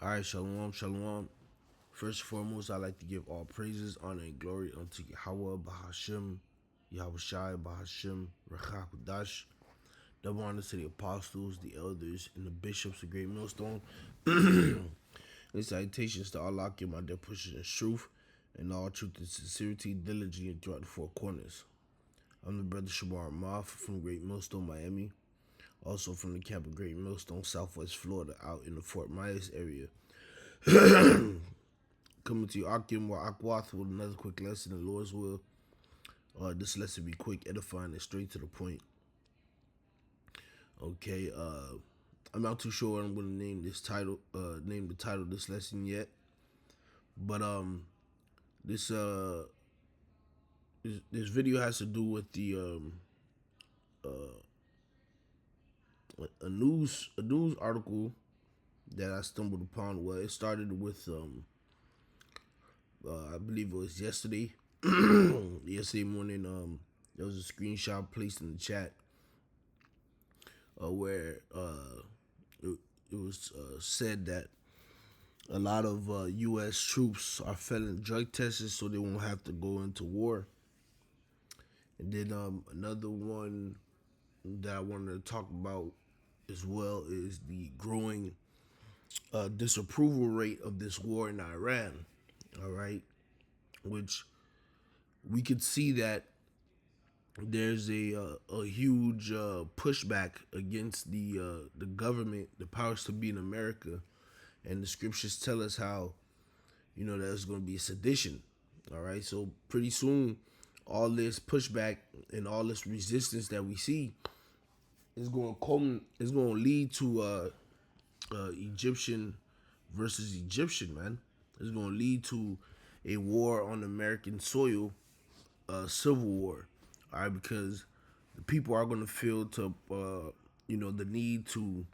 All right, shalom, shalom. First and foremost, I'd like to give all praises, honor, and glory unto Yahweh, Bahashim, Yahweh Shai, Bahashim, Rechakudash. Double honor to the apostles, the elders, and the bishops of Great Millstone. And salutations to Allah, my dear pushers in truth, and all truth and sincerity, diligently throughout the four corners. I'm the brother Shabar Moff from Great Millstone, Miami. Also from the camp of Great Millstone, Southwest Florida, out in the Fort Myers area. Coming to you, Akim or Akwath, with another quick lesson in the Lord's will. This lesson be quick, edifying, and straight to the point. Okay, I'm not too sure what I'm going to name this title, name the title of this lesson yet. But this this video has to do with the a news article that I stumbled upon. Well, it started with I believe it was yesterday. Yesterday morning, there was a screenshot placed in the chat where it was said that a lot of U.S. troops are failing drug tests so they won't have to go into war. And then another one that I wanted to talk about as well is the growing disapproval rate of this war in Iran. All right, which we could see that there's a huge pushback against the government, the powers to be in America, and the scriptures tell us how there's going to be a sedition. All right, so pretty soon, all this pushback and all this resistance that we see is going to lead to Egyptian versus Egyptian, man. It's going to lead to a war on American soil, civil war. All right, because the people are going to feel the need to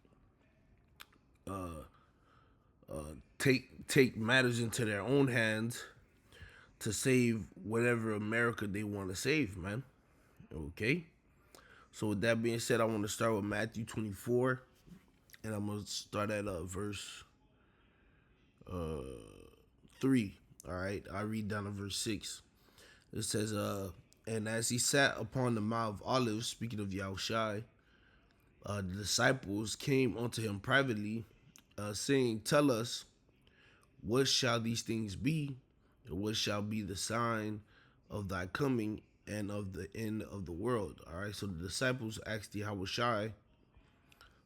take matters into their own hands to save whatever America they want to save, man. Okay. So with that being said, I want to start with Matthew 24, and I'm gonna start at verse 3. All right, I read down to verse 6. It says, and as he sat upon the Mount of Olives, speaking of Yahushai, the disciples came unto him privately, saying, Tell us, what shall these things be? And what shall be the sign of thy coming and of the end of the world? All right, so the disciples asked Yahushai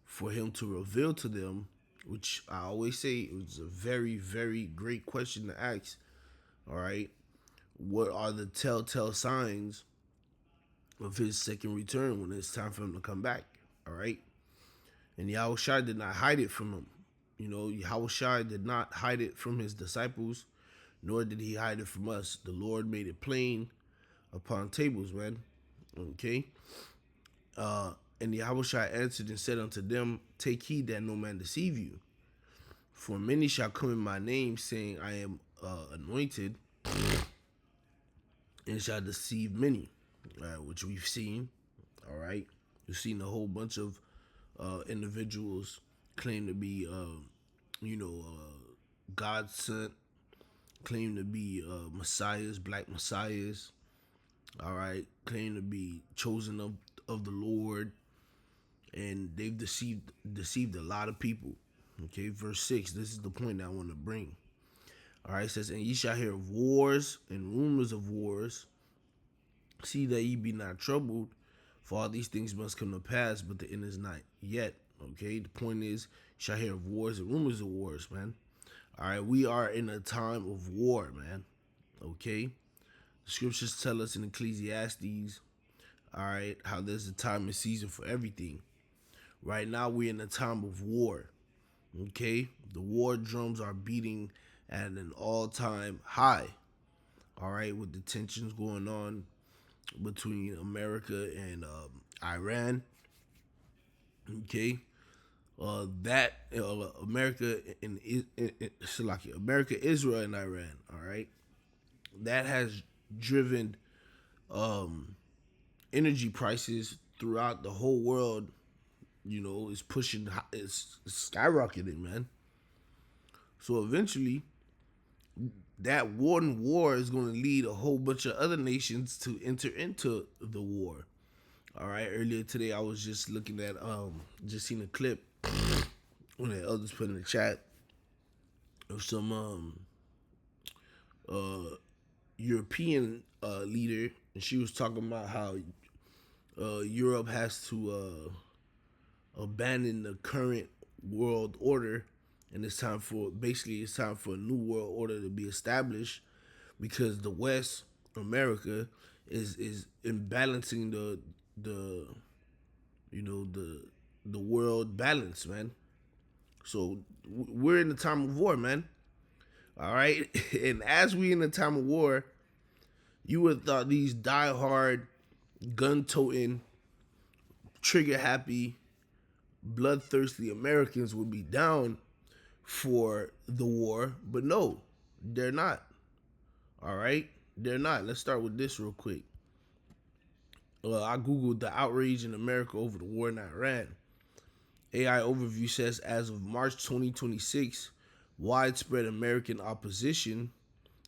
for him to reveal to them, which I always say it was a very, very great question to ask. All right, what are the telltale signs of his second return when it's time for him to come back? All right, and Yahushua did not hide it from him. Yahushua did not hide it from his disciples, nor did he hide it from us. The Lord made it plain upon tables, man. Okay. And Yahushua answered and said unto them, Take heed that no man deceive you. For many shall come in my name, saying, I am anointed, and shall deceive many, which we've seen. All right. We've seen a whole bunch of individuals claim to be, God sent, claim to be messiahs, black messiahs. All right. Claim to be chosen of the Lord. And they've deceived a lot of people. Okay, verse 6, this is the point that I want to bring. All right, it says, And ye shall hear of wars and rumors of wars. See that ye be not troubled, for all these things must come to pass, but the end is not yet. Okay, the point is, you shall hear of wars and rumors of wars, man. All right, we are in a time of war, man. Okay, the scriptures tell us in Ecclesiastes, all right, how there's a time and season for everything. Right now, we're in a time of war. Okay, the war drums are beating at an all-time high. All right, with the tensions going on between America and Iran. Okay, America and America, Israel, and Iran. All right, that has driven energy prices throughout the whole world. It's skyrocketing, man. So eventually, that one war is going to lead a whole bunch of other nations to enter into the war. All right. Earlier today, I was just looking at just seen a clip when the elders put in the chat of some uh European leader, and she was talking about how Europe has to abandon the current world order, and it's time for a new world order to be established because the West, America, is imbalancing the the world balance, man. So we're in the time of war, man. All right, and as we in the time of war, you would have thought these diehard, gun-toting, trigger-happy, bloodthirsty Americans would be down for the war, but no, they're not. All right, they're not. Let's start with this real quick. I googled the outrage in America over the war in Iran. AI overview says as of March 2026, widespread American opposition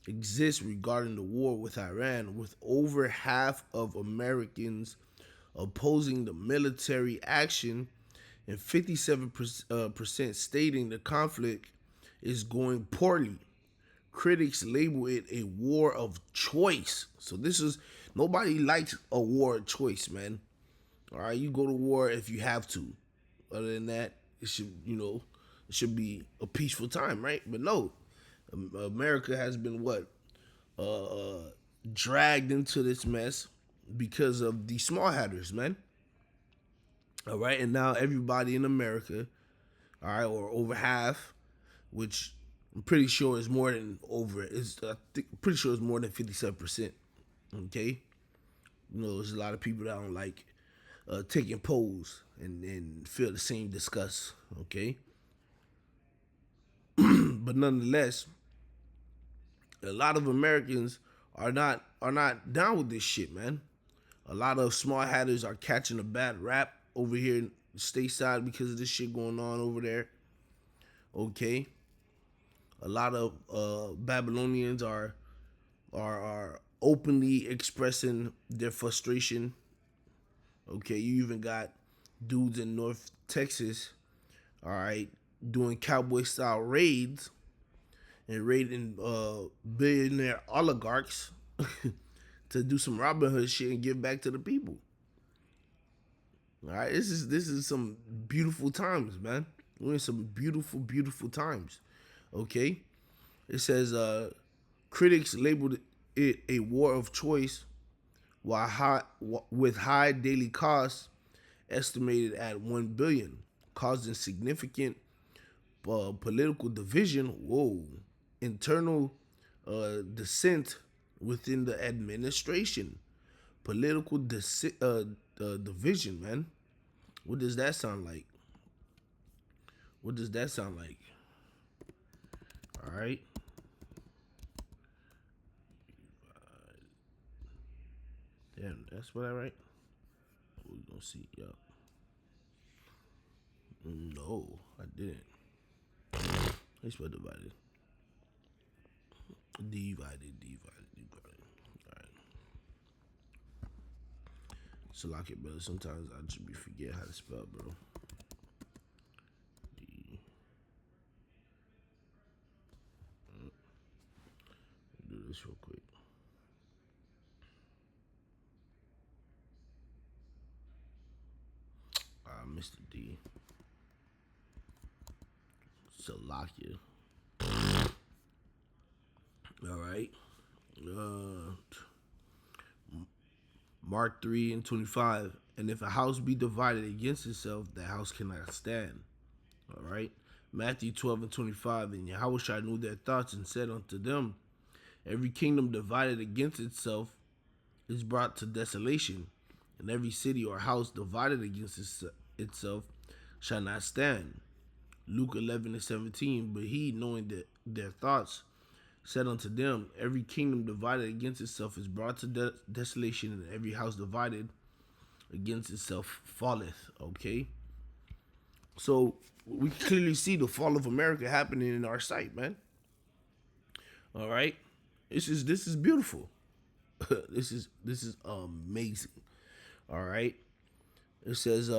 exists regarding the war with Iran, with over half of Americans opposing the military action and 57% stating the conflict is going poorly. Critics label it a war of choice. So this is nobody likes a war of choice, man. All right, you go to war if you have to. Other than that, it should it should be a peaceful time, right? But no, America has been uh, dragged into this mess because of the small hatters, man. All right, and now everybody in America, all right, or over half, which I'm pretty sure is more than over. Pretty sure it's more than 57%. Okay, there's a lot of people that don't like taking polls and feel the same disgust. Okay, but nonetheless, a lot of Americans are not down with this shit, man. A lot of smart hatters are catching a bad rap over here stateside because of this shit going on over there. Okay, a lot of Babylonians are openly expressing their frustration. Okay, you even got dudes in North Texas, all right, doing cowboy style raids and raiding billionaire oligarchs to do some Robin Hood shit and give back to the people. All right, this is some beautiful times, man. We're in some beautiful, beautiful times. Okay, it says critics labeled it a war of choice, while with high daily costs estimated at 1 billion, causing significant political division. Whoa, internal dissent within the administration, political division, man. What does that sound like? What does that sound like? All right. Damn, that's what I write. We gonna see. Yup. No, I didn't. It's what divided. Divided. All right. So like it, brother. Sometimes I just be forget how to spell, bro. D. Do this real quick. Mr. D. Salakia. All right. Uh, Mark 3 and 25. And if a house be divided against itself, that house cannot stand. All right. Matthew 12 and 25. And Yahushua knew their thoughts and said unto them, every kingdom divided against itself is brought to desolation, and every city or house divided against itself shall not stand. Luke 11 and 17. But he, knowing that their thoughts, said unto them, every kingdom divided against itself is brought to desolation, and every house divided against itself falleth. Okay? So we clearly see the fall of America happening in our sight, man. All right, this is beautiful. This is amazing. All right, it says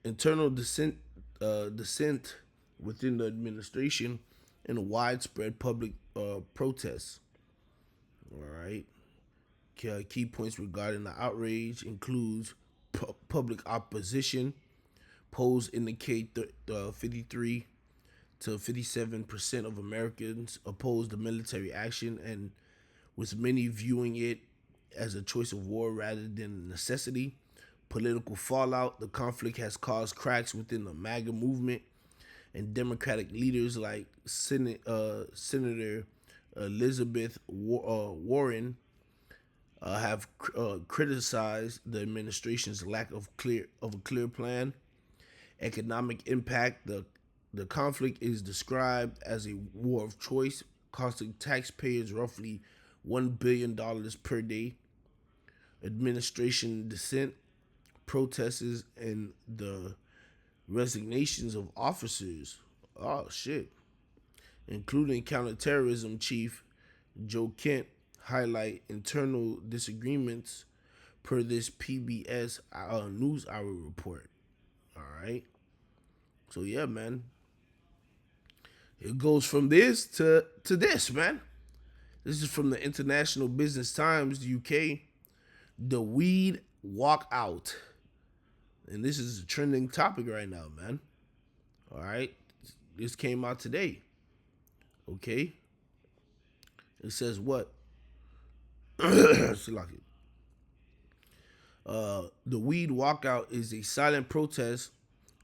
internal dissent within the administration and widespread public protests. All right, key points regarding the outrage includes public opposition. Polls indicate 53 to 57% of Americans oppose the military action, and with many viewing it as a choice of war rather than a necessity. Political fallout: the conflict has caused cracks within the MAGA movement, and Democratic leaders like Senator Elizabeth Warren have criticized the administration's lack of a clear plan. Economic impact: the conflict is described as a war of choice, costing taxpayers roughly $1 billion per day. Administration dissent: protests and the resignations of officers. Oh shit. Including counterterrorism chief Joe Kent, highlight internal disagreements per this PBS News Hour report. All right. So yeah, man. It goes from this to this, man. This is from the International Business Times, UK. The weed walkout. And this is a trending topic right now, man. All right. This came out today. Okay. It says what? The weed walkout is a silent protest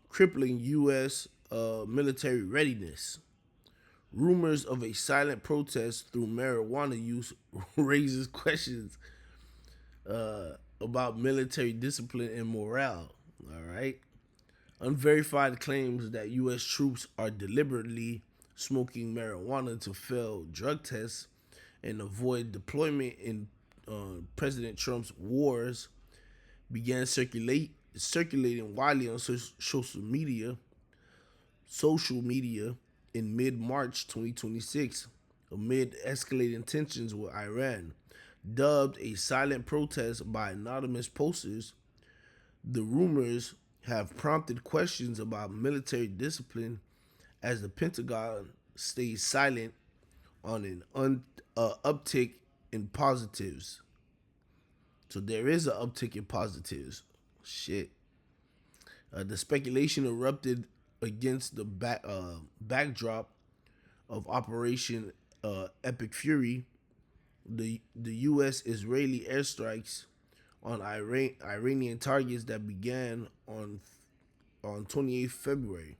crippling U.S. Military readiness. Rumors of a silent protest through marijuana use raises questions about military discipline and morale. All right. Unverified claims that U.S. troops are deliberately smoking marijuana to fail drug tests and avoid deployment in President Trump's wars began circulating widely on social media in mid-March 2026 amid escalating tensions with Iran. Dubbed a silent protest by anonymous posters, the rumors have prompted questions about military discipline as the Pentagon stays silent on an uptick in positives. So there is an uptick in positives. Shit. The speculation erupted against the backdrop of Operation Epic Fury, the U.S. Israeli airstrikes on Iranian targets that began on 28th February,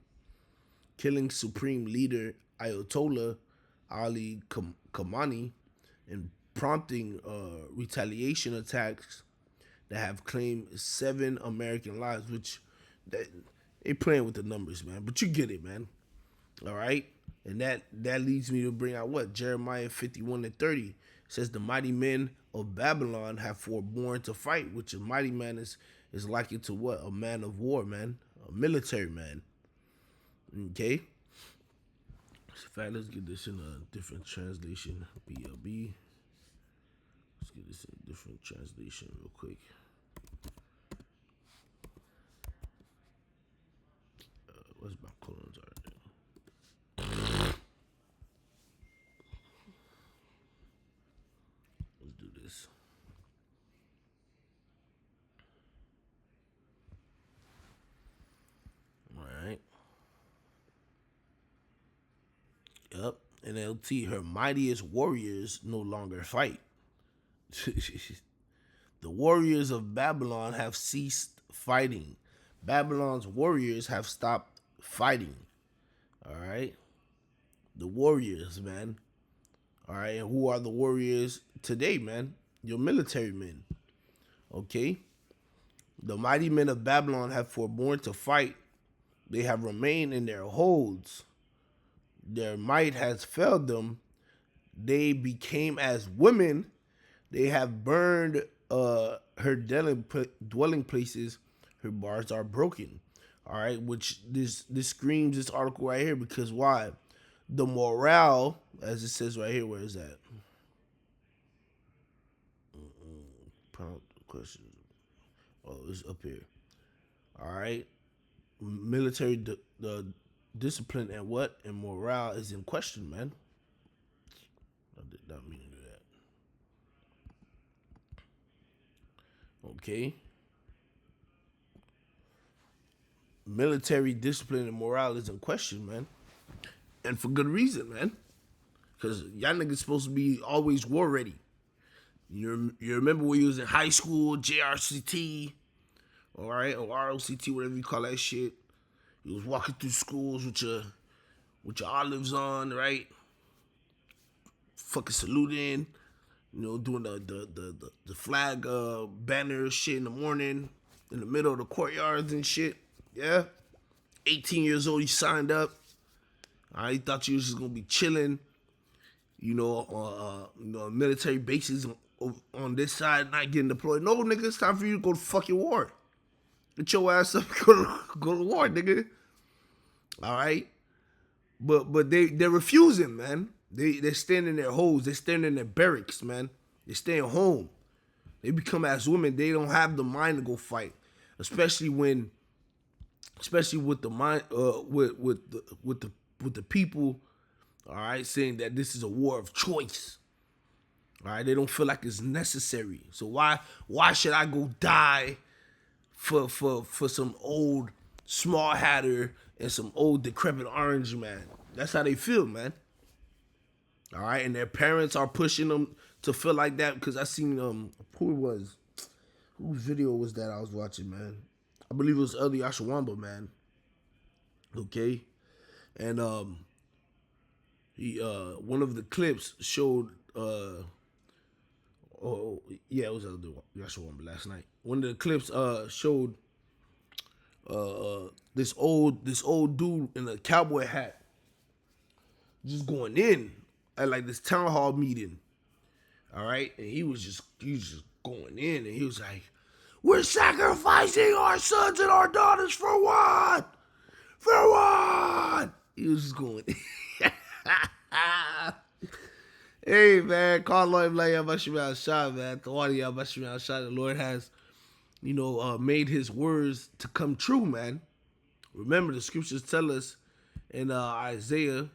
killing Supreme Leader Ayatollah Ali Khamenei and prompting retaliation attacks that have claimed 7 American lives. Which that, they playing with the numbers, man. But you get it, man. All right, and that leads me to bring out what Jeremiah 51:30 says: the mighty men of Babylon have forborne to fight, which a mighty man is likened to what? A man of war, man, a military man. Okay. In fact, let's get this in a different translation. BLB. Let's get this in a different translation real quick. What's my colons are? Let's do this. All right. Yep. NLT, her mightiest warriors no longer fight. The warriors of Babylon have ceased fighting. Babylon's warriors have stopped fighting. All right. The warriors, man. All right. And who are the warriors today, man? Your military men. Okay. The mighty men of Babylon have forborne to fight. They have remained in their holds. Their might has failed them. They became as women. They have burned her dwelling places. Her bars are broken. All right, which this screams this article right here because why? The morale, as it says right here, where is that? Prompt question. Oh, it's up here. All right, military the discipline and what and morale is in question, man. I did not mean to do that. Okay, military discipline and morale is in question, man, and for good reason, man. Cause y'all niggas supposed to be always war ready. You remember when you was in high school, JRCT, all right, or ROCT, whatever you call that shit. You was walking through schools with your olives on, right? Fucking saluting, doing the flag banner shit in the morning, in the middle of the courtyards and shit. Yeah, 18 years old, you signed up. I thought you was just gonna be chilling, military bases on this side, not getting deployed. No, nigga, it's time for you to go to fucking war. Get your ass up, go to war, nigga. All right, but they're refusing, man. They're staying in their holes. They're staying in their barracks, man. They're staying home. They become as women. They don't have the mind to go fight, especially with the mind, with the people. All right, saying that this is a war of choice. All right, they don't feel like it's necessary. So why should I go die for some old small hatter and some old decrepit orange man? That's how they feel, man. All right, and their parents are pushing them to feel like that because I seen who it was, whose video was that I was watching, man. I believe it was Eli Ashwamba, man. Okay, and he one of the clips showed oh yeah, it was Eli Ashwamba last night. One of the clips showed this old dude in a cowboy hat just going in at like this town hall meeting. All right, and he was just going in, and he was like, "We're sacrificing our sons and our daughters for what? For what?" He was just going. Hey man, call Lord like Yabashim Shah, man. Tawadi Yabashim Shah. The Lord has, made His words to come true, man. Remember, the scriptures tell us in Isaiah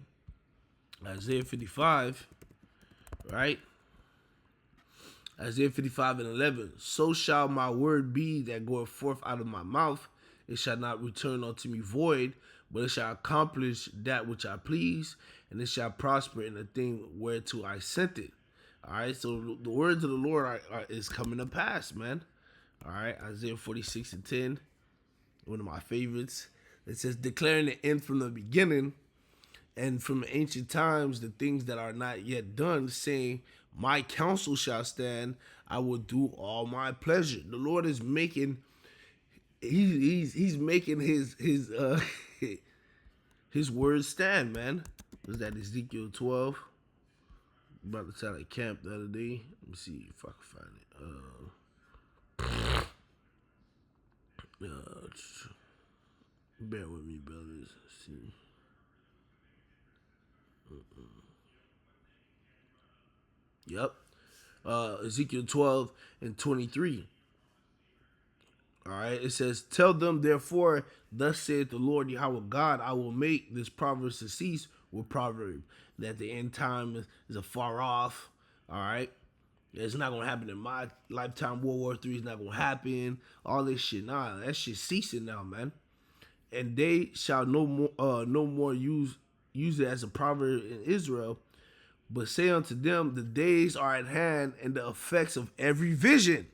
55, right? Isaiah 55 and 11. So shall my word be that goeth forth out of my mouth. It shall not return unto me void, but it shall accomplish that which I please, and it shall prosper in the thing whereto I sent it. All right, so the words of the Lord is coming to pass, man. All right, Isaiah 46 and 10, one of my favorites. It says, declaring the end from the beginning, and from ancient times the things that are not yet done, saying, my counsel shall stand, I will do all my pleasure. The Lord is making, he's making his his words stand, man. Was that Ezekiel 12? About to tell at camp the other day. Let me see if I can find it. Bear with me, brothers. Let's see. Yep. Ezekiel 12 and 23. All right. It says, tell them, therefore, thus saith the Lord Yahweh God, I will make this proverb to cease with proverb, that the end time is afar off. All right. It's not going to happen in my lifetime. World War III is not going to happen. All this shit. Nah, that shit ceasing now, man. And they shall no more use it as a proverb in Israel, but say unto them, the days are at hand and the effects of every vision.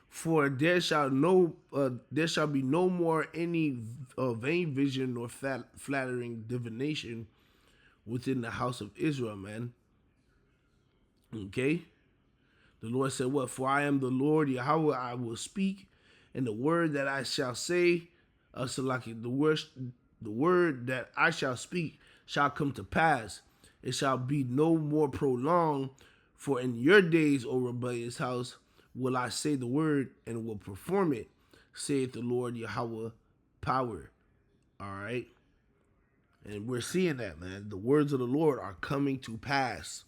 For there shall be no more any vain vision nor flattering divination within the house of Israel, man. Okay? The Lord said, what? For I am the Lord Yahweh, I will speak, and the word that I shall say, the word that I shall speak shall come to pass. It shall be no more prolonged, for in your days, O rebellious house, will I say the word and will perform it, saith the Lord Yahweh power. All right. And we're seeing that, man. The words of the Lord are coming to pass.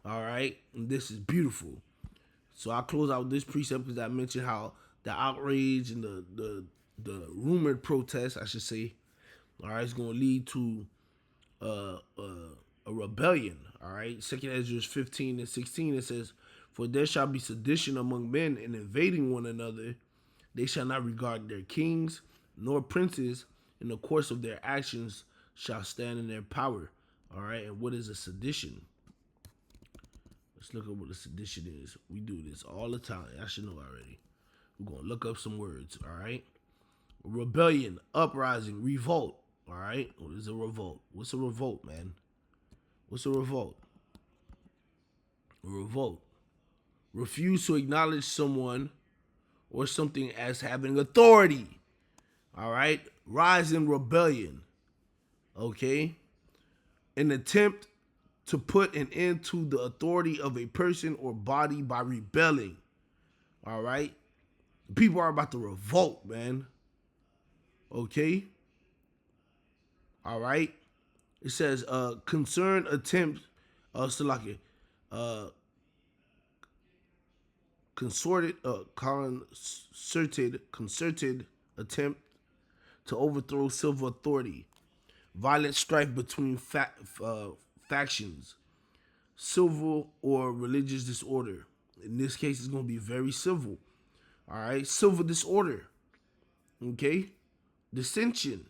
All right. And this is beautiful. So I close out this precept because I mentioned how the outrage and the rumored protest, I should say, all right, is going to lead to uh, uh, a rebellion. All right. Second Ezra 15:16, it says, "For there shall be sedition among men and invading one another. They shall not regard their kings nor princes. In the course of their actions shall stand in their power." All right. And what is a sedition? Let's look up what a sedition is. We do this all the time. I should know already. We're going to look up some words. All right. Rebellion, uprising, revolt. All right. What is a revolt? What's a revolt, man? What's a revolt? A revolt. Refuse to acknowledge someone or something as having authority. All right. Rise in rebellion. Okay. An attempt to put an end to the authority of a person or body by rebelling. All right. People are about to revolt, man. Okay. All right. It says concerned attempt Salaki, uh concerted attempt to overthrow civil authority, violent strife between factions, civil or religious disorder. In this case, it's going to be very civil. All right, civil disorder. Okay, dissension.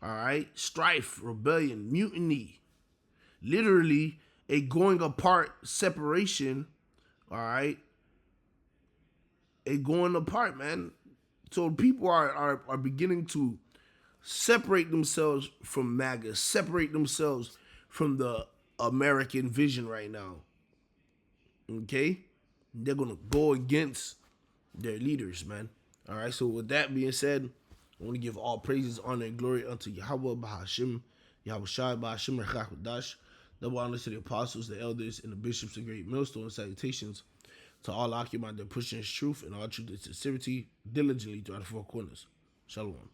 All right, strife, rebellion, mutiny. Literally, a going apart separation. All right, a going apart, man. So people are beginning to separate themselves from MAGA, separate themselves from the American vision right now. Okay? They're going to go against their leaders, man. All right, so with that being said, I want to give all praises, honor, and glory unto Yahweh, Bahashim, Yahweh Shai, Bahashim, Rechakwadash. Double honor to the apostles, the elders, and the bishops and great millstone. Salutations to all occupying their pushing his truth and all truth and sincerity diligently throughout the four corners. Shalom.